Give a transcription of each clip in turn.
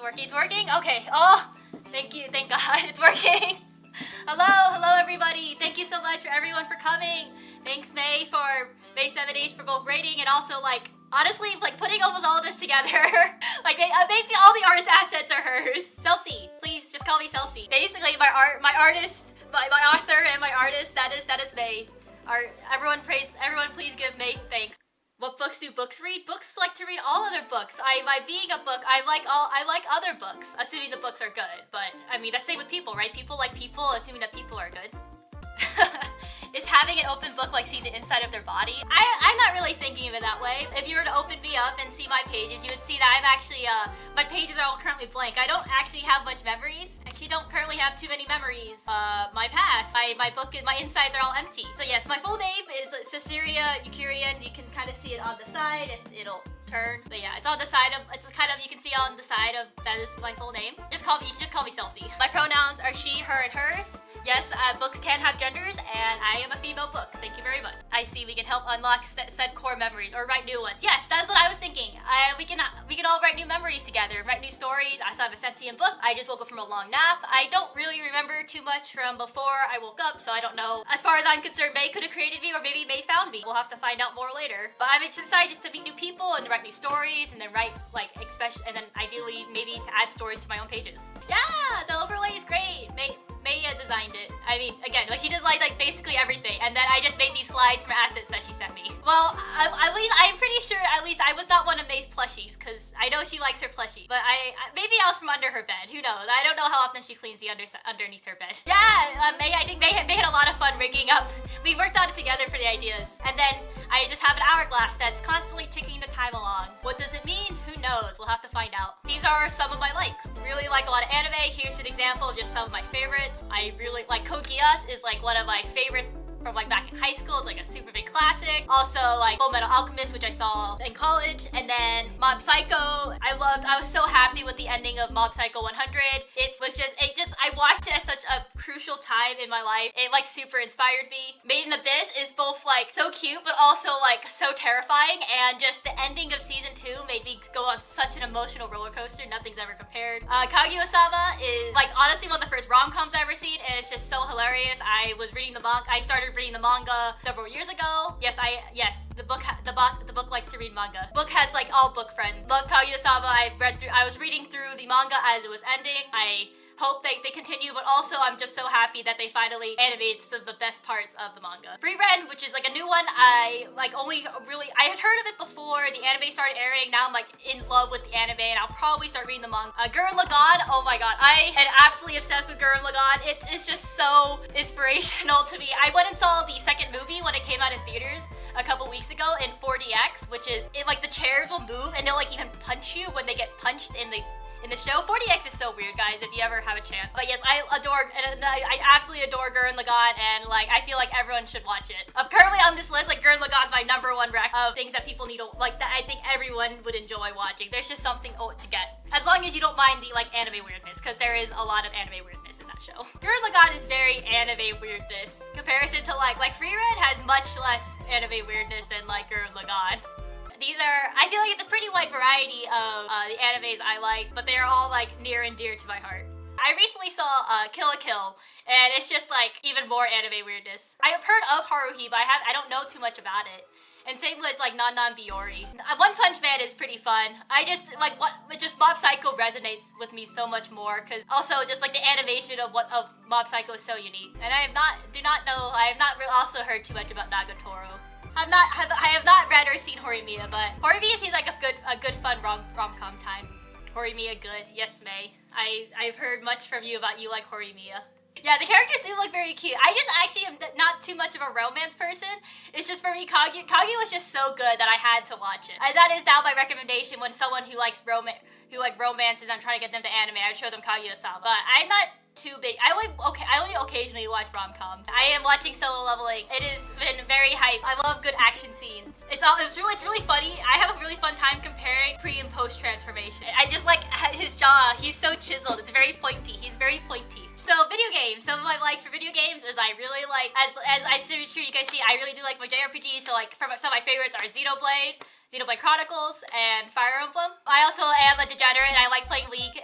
working. It's working? Okay. Oh, thank you. Thank God. It's working. Hello everybody. Thank you so much for everyone for coming. Thanks May 7H for both rating and also like honestly like putting almost all of this together. Like basically all the artist assets are hers. Celci, please just call me Celci. Basically my artist, my author and my artist that is May. Everyone please give May thanks. What books do books read? Books like to read all other books. By being a book, I like other books, assuming the books are good. But I mean, that's the same with people, right? People like people, assuming that people are good. Is having an open book like seeing the inside of their body? I'm not really thinking of it that way. If you were to open me up and see my pages, you would see that I'm actually, my pages are all currently blank. I don't actually have much memories. Actually don't currently have too many memories. My past, my book, my insides are all empty. So yes, my full name is Celciria Yukirien. You can kind of see it on the side. It'll turn. But yeah, it's on the side of, it's kind of, you can see on the side of, that is my full name. You can just call me Celci. My pronouns are she, her, and hers. Yes, books can have genders, and I am a female book. Thank you very much. I see we can help unlock said core memories or write new ones. Yes, that's what I was thinking. We can all write new memories together, write new stories. I still have a sentient book. I just woke up from a long nap. I don't really remember too much from before I woke up, so I don't know. As far as I'm concerned, May could have created me, or maybe May found me. We'll have to find out more later. But I'm excited just to meet new people and write new stories, and then write like and then ideally maybe to add stories to my own pages. Yeah, the overlay is great. May designed it. I mean, again, like she designed like basically everything, and then I just made these slides from assets that she sent me. Well, at least I'm pretty sure I was not one of May's plushies, because I know she likes her plushie. But maybe I was from under her bed. Who knows? I don't know how often she cleans the underneath her bed. Yeah, May. I think May had a lot of fun rigging up. We worked on it together for the ideas, and then I just have an hourglass that's constantly ticking the time along. What does it mean? Who knows? We'll have to find out. These are some of my likes. Really like a lot of anime. Here's an example of just some of my favorites. I really like Code Geass is like one of my favorites from like back in high school. It's like a super big classic. Also like Full Metal Alchemist, which I saw in college, and then Mob Psycho. I was so happy with the ending of Mob Psycho 100. I watched it at such a crucial time in my life. It like super inspired me. Made in Abyss is both like so cute, but also like so terrifying, and just the ending of season 2 made me go on such an emotional roller coaster. Nothing's ever compared. Kaguya-sama is like honestly one of the first rom-coms I've ever seen, and it's just so hilarious. I started reading the manga several years ago. Yes, the book likes to read manga. Book has like all book friends. Love Kaguya-sama. I was reading through the manga as it was ending. I hope they continue, but also I'm just so happy that they finally animated some of the best parts of the manga. Free Ren, which is like a new one, I had heard of it before the anime started airing. Now I'm like in love with the anime, and I'll probably start reading the manga. Gurren Lagann, oh my god, I am absolutely obsessed with Gurren Lagann. It's just so inspirational to me. I went and saw the second movie when it came out in theaters a couple weeks ago in 4DX, which is like the chairs will move and they'll like even punch you when they get punched in the show. 4DX is so weird, guys, if you ever have a chance. But yes, I absolutely adore Gurren Lagann, and like I feel like everyone should watch it. Currently on this list, like Gurren Lagann is my #1 rec of things that people need to like, that I think everyone would enjoy watching. There's just something to get, as long as you don't mind the like anime weirdness, because there is a lot of anime weirdness in that show. Gurren Lagann is very anime weirdness comparison to like Free Ren has much less anime weirdness than like Gurren Lagann. I feel like it's a pretty wide variety of the animes I like, but they are all like near and dear to my heart. I recently saw Kill la Kill, and it's just like even more anime weirdness. I have heard of Haruhi, but I don't know too much about it. And same with like Nan Nan Biyori. One Punch Man is pretty fun. Mob Psycho resonates with me so much more, because also just like the animation of Mob Psycho is so unique. And I have not also heard too much about Nagatoro. I have not read or seen Horimiya, but Horimiya seems like a good fun rom-com time. Horimiya good. Yes, May. I've heard much from you about you like Horimiya. Yeah, the characters do look very cute. I just actually am not too much of a romance person. It's just for me, Kaguya was just so good that I had to watch it. And that is now my recommendation when someone who likes romances, I'm trying to get them to anime, I would show them Kaguya-sama. But I'm not too big. I only occasionally watch rom-coms. I am watching Solo Leveling. It has been very hype. I love good action scenes. It's really funny. I have a really fun time comparing pre and post transformation. I just like his jaw. He's so chiseled. It's very pointy. He's very pointy. So video games. Some of my likes for video games is I really like, as I'm sure you guys see, I really do like my JRPGs. So like some of my favorites are Xenoblade, Xenoblade Chronicles and Fire Emblem. I also am a degenerate and I like playing League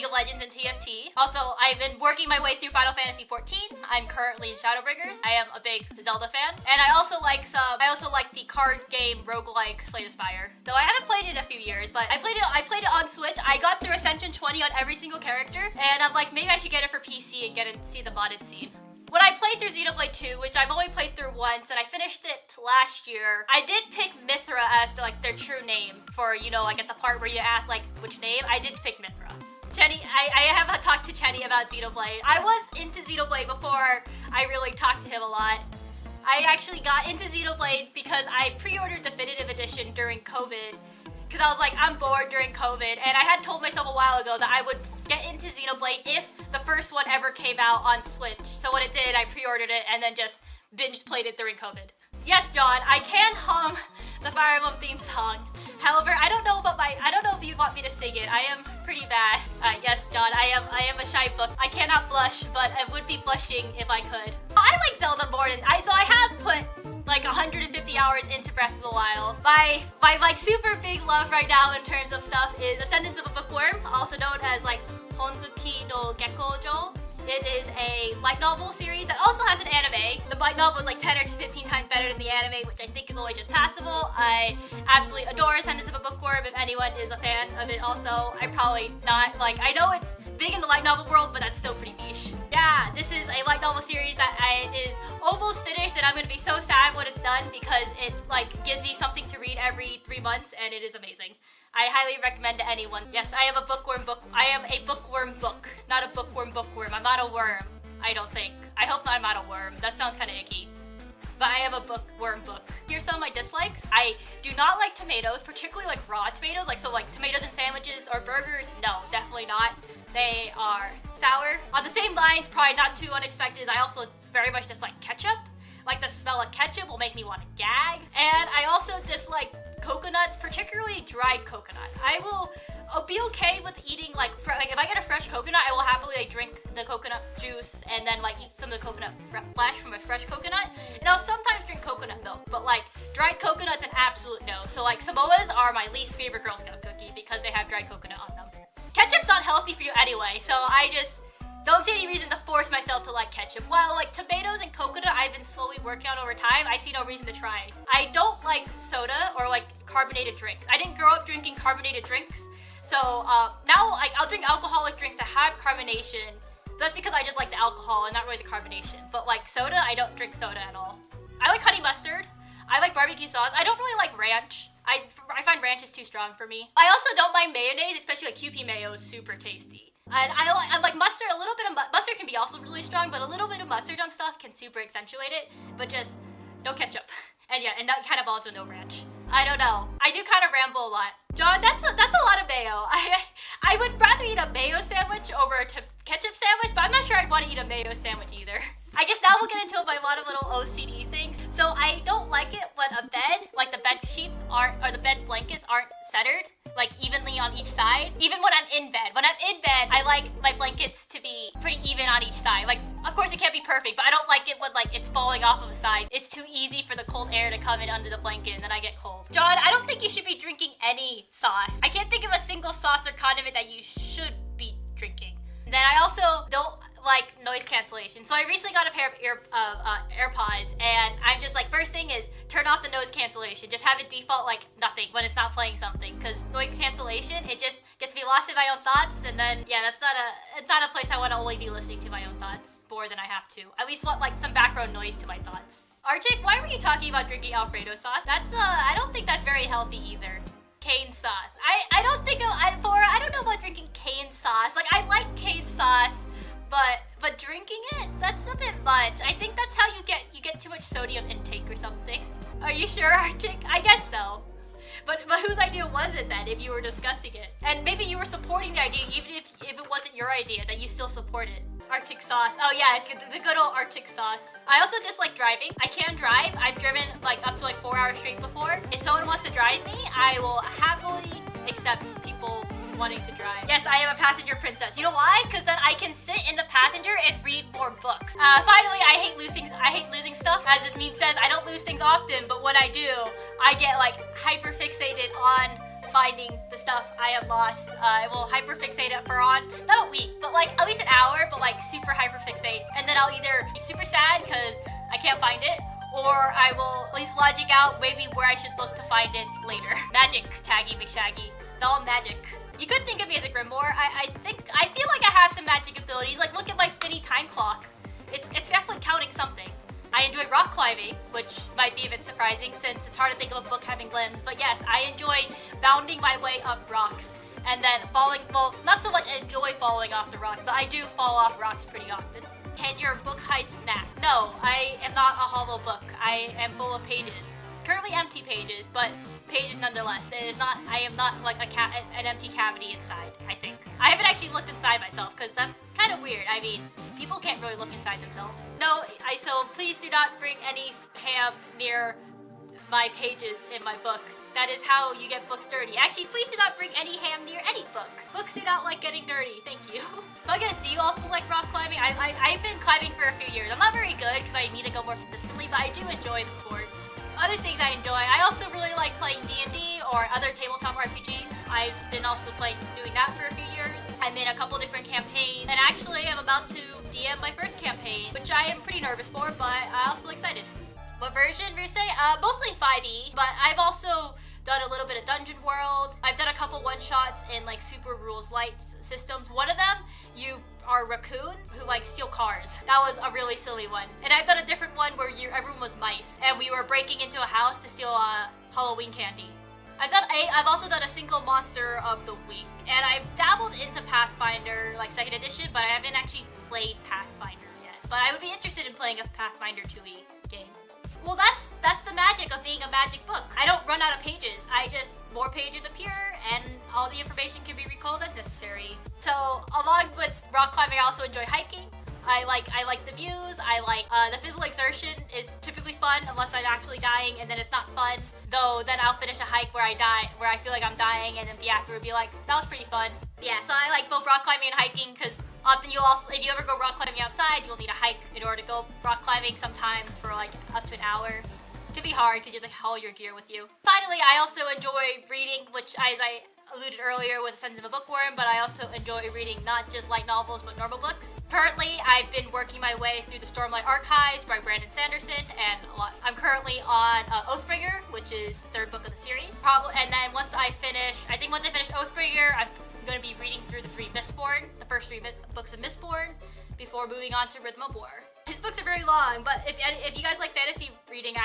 of Legends and TFT. Also, I've been working my way through Final Fantasy 14. I'm currently in Shadowbringers. I am a big Zelda fan. And I also like the card game roguelike Slay the Spire. Though I haven't played it in a few years, but I played it on Switch. I got through Ascension 20 on every single character, and I'm like, maybe I should get it for PC and see the modded scene. When I played through Xenoblade 2, which I've only played through once, and I finished it last year, I did pick Mithra as their true name for, at the part where you ask, which name, I did pick Mithra. Chenny, I have talked to Chenny about Xenoblade. I was into Xenoblade before I really talked to him a lot. I actually got into Xenoblade because I pre-ordered Definitive Edition during COVID, because I was like, I'm bored during COVID, and I had told myself a while ago that I would get into Xenoblade if the first one ever came out on Switch. So when it did, I pre-ordered it and then just binge played it during COVID. Yes, John, I can hum the Fire Emblem theme song. However, I don't know if you want me to sing it. I am pretty bad. Yes, John, I am a shy book. I cannot blush, but I would be blushing if I could. I like Zelda more than so I have put 150 hours into Breath of the Wild. My super big love right now in terms of stuff is Ascendance of a Bookworm, also known as Honzuki no Gekkojo. It is a light novel series that also has an anime. The light novel is 10 or 15 times better than the anime, which I think is only just passable. I absolutely adore Ascendance of a Bookworm. If anyone is a fan of it also, I'm probably not. I know it's big in the light novel world, but that's still pretty niche. Yeah, this is a light novel series that is almost finished, and I'm gonna be so sad when it's done because it gives me something to read every 3 months, and it is amazing. I highly recommend to anyone. Yes, I am a bookworm book. I am a bookworm book, not a bookworm bookworm. I'm not a worm, I don't think. I hope I'm not a worm. That sounds kind of icky. But I am a bookworm book. Here's some of my dislikes. I do not like tomatoes, particularly raw tomatoes. Tomatoes in sandwiches or burgers. No, definitely not. They are sour. On the same lines, probably not too unexpected, I also very much dislike ketchup. The smell of ketchup will make me want to gag. And I also dislike coconuts, particularly dried coconut. I'll be okay with eating if I get a fresh coconut, I will happily drink the coconut juice and then eat some of the coconut flesh from a fresh coconut. And I'll sometimes drink coconut milk, but dried coconut's an absolute no. So Samoas are my least favorite Girl Scout cookie because they have dried coconut on them. Ketchup's not healthy for you anyway, so I just don't see any reason to force myself to like ketchup. While tomatoes and coconut I've been slowly working on over time, I see no reason to try. I don't like soda or carbonated drinks. I didn't grow up drinking carbonated drinks, so now I'll drink alcoholic drinks that have carbonation. That's because I just like the alcohol and not really the carbonation. But soda, I don't drink soda at all. I like honey mustard. I like barbecue sauce. I don't really like ranch. I find ranch is too strong for me. I also don't mind mayonnaise, especially Kewpie mayo is super tasty. And I like mustard. A little bit of mustard can be also really strong, but a little bit of mustard on stuff can super accentuate it. But just no ketchup. And yeah, and that kind of also no ranch. I don't know. I do kind of ramble a lot. John, that's a lot of mayo. I would rather eat a mayo sandwich over a ketchup sandwich, but I'm not sure I'd want to eat a mayo sandwich either. I guess now we'll get into a lot of little OCD things. So I don't like it when a bed, the bed sheets aren't, or the bed blankets aren't centered, evenly on each side. Even when I'm in bed. When I'm in bed, I like my blankets to be pretty even on each side. Of course it can't be perfect, but I don't like it when it's falling off of the side. It's too easy for the cold air to come in under the blanket and then I get cold. John, I don't think you should be drinking any sauce. I can't think of a single sauce or condiment that you should be drinking. And then I also don't like noise cancellation. So I recently got a pair of AirPods, and I'm just first thing is turn off the noise cancellation. Just have it default nothing when it's not playing something, because noise cancellation, it just gets me lost in my own thoughts, and then yeah, it's not a place I want to only be listening to my own thoughts more than I have to. At least want some background noise to my thoughts. Artic, why were you talking about drinking Alfredo sauce? That's I don't think that's very healthy either. Cane sauce. I don't think I don't know about drinking cane sauce. I like cane sauce, but drinking it, that's a bit much. I think that's how you get too much sodium intake or something. Are you sure, Artic? I guess so. But whose idea was it then, if you were discussing it? And maybe you were supporting the idea, even if it wasn't your idea, that you still support it. Artic sauce. Oh yeah, the good old Artic sauce. I also dislike driving. I can drive. I've driven up to 4 hours straight before. If someone wants to drive me, I will happily accept people wanting to drive. Yes, I am a passenger princess. You know why? Because then I can sit in the passenger and read more books. Finally, I hate losing stuff. As this meme says, I don't lose things often, but when I do, I get hyper fixated finding the stuff I have lost. I will hyperfixate it for not a week, but like at least an hour, but like super hyperfixate. And then I'll either be super sad because I can't find it, or I will at least logic out maybe where I should look to find it later. Magic, Taggy McShaggy. It's all magic. You could think of me as a Grimoire. I feel like I have some magic abilities. Like, look at my spinny time clock. It's definitely counting something. I enjoy rock climbing, which might be a bit surprising since it's hard to think of a book having limbs. But yes, I enjoy bounding my way up rocks and then falling. Well, not so much enjoy falling off the rocks, but I do fall off rocks pretty often. Can your book hide snack? No, I am not a hollow book. I am full of pages. Currently empty pages, but pages nonetheless. It is not. I am not like an empty cavity inside, I think. I haven't actually looked inside myself because that's kind of weird. I mean, people can't really look inside themselves. No, so please do not bring any ham near my pages in my book. That is how you get books dirty. Actually, please do not bring any ham near any book. Books do not like getting dirty. Thank you. So I guess, do you also like rock climbing? I've been climbing for a few years. I'm not very good because I need to go more consistently, but I do enjoy the sport. Other things I enjoy, I also really like playing D&D or other tabletop RPGs. I've been also doing that for a few years. I'm in a couple different campaigns, and actually I'm about to DM my first campaign, which I am pretty nervous for, but I'm also excited. What version, Ruse? Mostly 5e, but I've also done a little bit of Dungeon World. I've done a couple one-shots in like Super Rules Light systems. One of them, you are raccoons who like steal cars. That was a really silly one. And I've done a different one where everyone was mice and we were breaking into a house to steal Halloween candy. I've also done a single monster of the week, and I've dabbled into Pathfinder like 2nd edition, but I haven't actually played Pathfinder yet. But I would be interested in playing a Pathfinder 2e game. Well, that's the magic of being a magic book. I don't run out of pages. More pages appear, and all the information can be recalled as necessary. So, along with rock climbing, I also enjoy hiking. I like the views. I like the physical exertion is typically fun unless I'm actually dying, and then it's not fun. Though then I'll finish a hike where I feel like I'm dying, and then the actor would be like, "That was pretty fun." Yeah, so I like both rock climbing and hiking because often if you ever go rock climbing outside, you'll need a hike in order to go rock climbing. Sometimes for like up to an hour. It can be hard because you have to haul your gear with you. Finally, I also enjoy reading, which as I alluded earlier with A Sense of a Bookworm, but I also enjoy reading not just light novels, but normal books. Currently, I've been working my way through the Stormlight Archives by Brandon Sanderson, and I'm currently on Oathbringer, which is the 3rd book of the series. And then once I finish Oathbringer, I'm going to be reading through the first 3 books of Mistborn, before moving on to Rhythm of War. His books are very long, but if you guys like fantasy reading,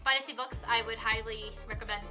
fantasy books, I would highly recommend.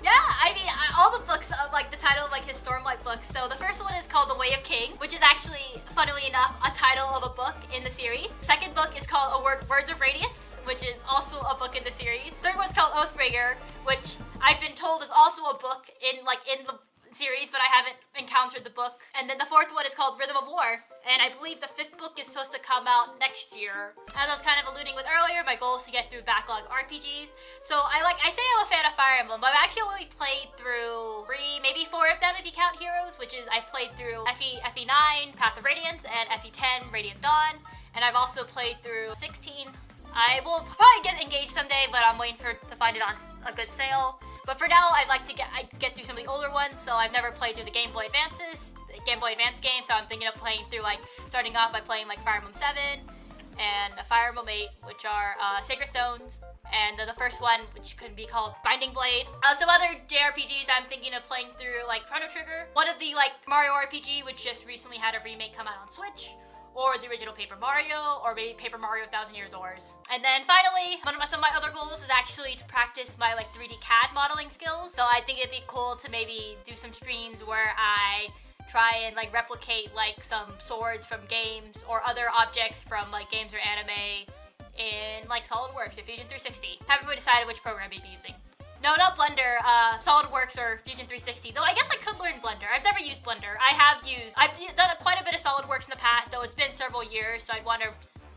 Yeah, I mean, all the books, like the title of like his Stormlight books. So the first one is called The Way of King, which is actually, funnily enough, a title of a book in the series. The second book is called Words of Radiance, which is also a book in the series. Third one's called Oathbringer, which I've been told is also a book in the series, but I haven't encountered the book. And then the 4th one is called Rhythm of War, and I believe the 5th book is supposed to come out next year. As I was kind of alluding with earlier, my goal is to get through backlog RPGs. So I say I'm a fan of Fire Emblem, but I've actually only played through 3, maybe 4 of them if you count Heroes, which is I've played through FE9, Path of Radiance, and FE10, Radiant Dawn, and I've also played through 16. I will probably get engaged someday, but I'm waiting to find it on a good sale. But for now, I'd like to get through some of the older ones, so I've never played through the Game Boy Advance games, so I'm thinking of playing through, starting off by playing, Fire Emblem 7 and Fire Emblem 8, which are Sacred Stones, and the first one, which could be called Binding Blade. Some other JRPGs I'm thinking of playing through, Chrono Trigger, one of the, Mario RPG, which just recently had a remake come out on Switch, or the original Paper Mario, or maybe Paper Mario 1000 Year Doors. And then finally, some of my other goals is actually to practice my 3D CAD modeling skills. So I think it'd be cool to maybe do some streams where I try and replicate some swords from games or other objects from games or anime in SolidWorks or Fusion 360. Haven't really decided which program I'd be using. No, not Blender, SolidWorks or Fusion 360, though I guess I could learn Blender. I've never used Blender. I've done quite a bit of SolidWorks in the past, though it's been several years, so I'd want to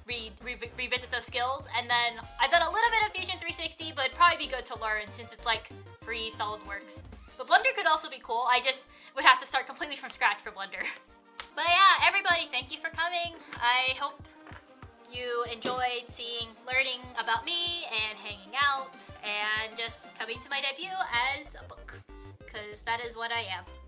revisit those skills. And then I've done a little bit of Fusion 360, but it'd probably be good to learn since it's free SolidWorks. But Blender could also be cool. I just would have to start completely from scratch for Blender. But yeah, everybody, thank you for coming. I hope you enjoyed learning about me and hanging out and just coming to my debut as a book. Because because that is what I am.